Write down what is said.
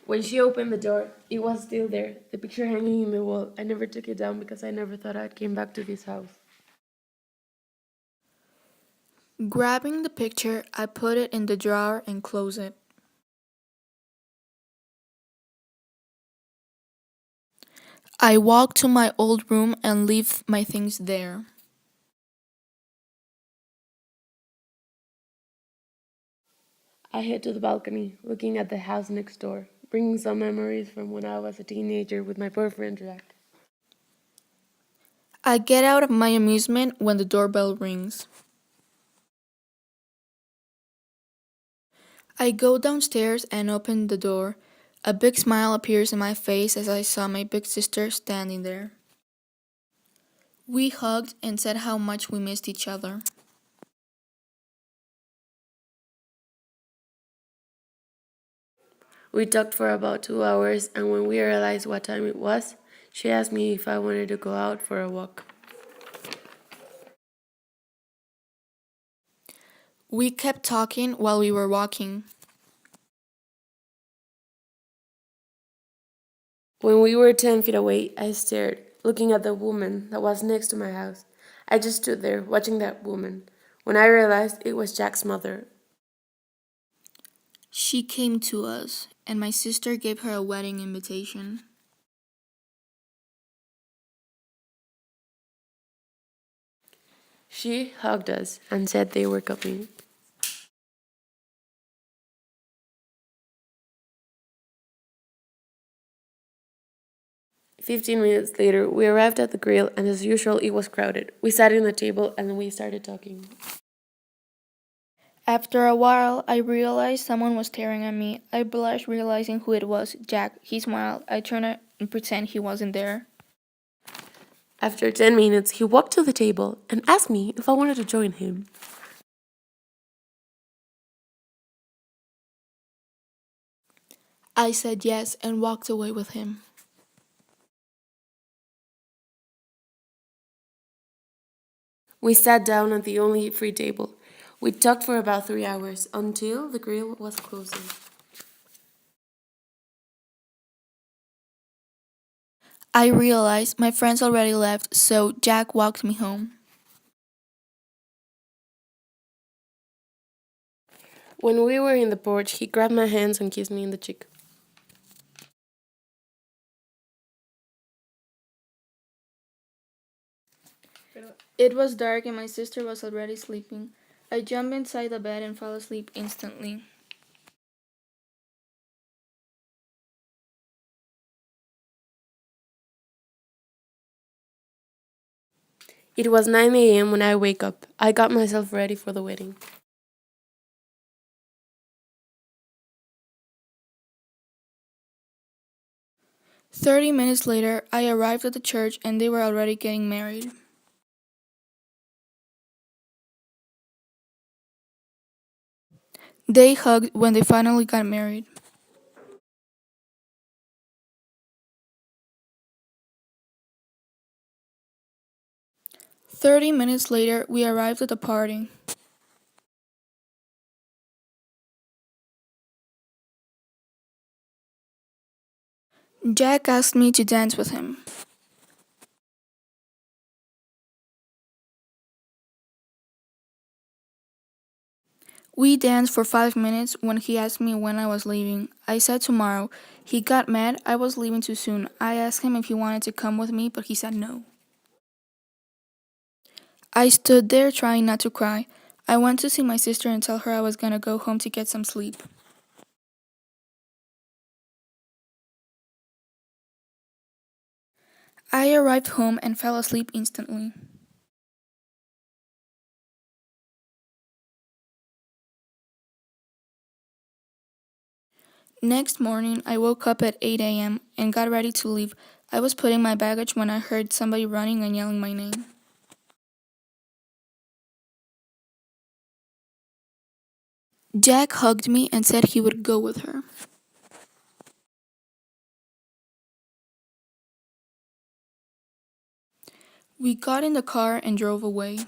When she opened the door, it was still there, the picture hanging in the wall. I never took it down because I never thought I'd came back to this house. Grabbing the picture, I put it in the drawer and closed it. I walked to my old room and left my things there. I head to the balcony, looking at the house next door, bringing some memories from when I was a teenager with my boyfriend Jack. I get out of my amusement when the doorbell rings. I go downstairs and open the door. A big smile appears in my face as I saw my big sister standing there. We hugged and said how much we missed each other. We talked for about 2 hours, and when we realized what time it was, she asked me if I wanted to go out for a walk. We kept talking while we were walking. When we were 10 feet away, I stared, looking at the woman that was next to my house. I just stood there, watching that woman, when I realized it was Jack's mother. She came to us, and my sister gave her a wedding invitation. She hugged us and said they were coming. "15 minutes later, we arrived at the grill, and as usual, it was crowded. We sat in the table and we started talking. After a while, I realized someone was staring at me. I blushed, realizing who it was. Jack. He smiled. I turned and pretend he wasn't there. After 10 minutes, he walked to the table and asked me if I wanted to join him. I said yes and walked away with him. We sat down at the only free table. We talked for about 3 hours until the grill was closing. I realized my friends already left, so Jack walked me home. When we were in the porch, he grabbed my hands and kissed me in the cheek. It was dark and my sister was already sleeping. I jumped inside the bed and fell asleep instantly. It was 9 a.m. when I wake up. I got myself ready for the wedding. 30 minutes later, I arrived at the church and they were already getting married. They hugged when they finally got married. "30 minutes later, we arrived at the party. Jack asked me to dance with him. We danced for 5 minutes when he asked me when I was leaving. I said tomorrow. He got mad I was leaving too soon. I asked him if he wanted to come with me, but he said no. I stood there trying not to cry. I went to see my sister and tell her I was gonna go home to get some sleep. I arrived home and fell asleep instantly. Next morning, I woke up at 8 a.m. and got ready to leave. I was putting my baggage when I heard somebody running and yelling my name. Jack hugged me and said he would go with her. We got in the car and drove away.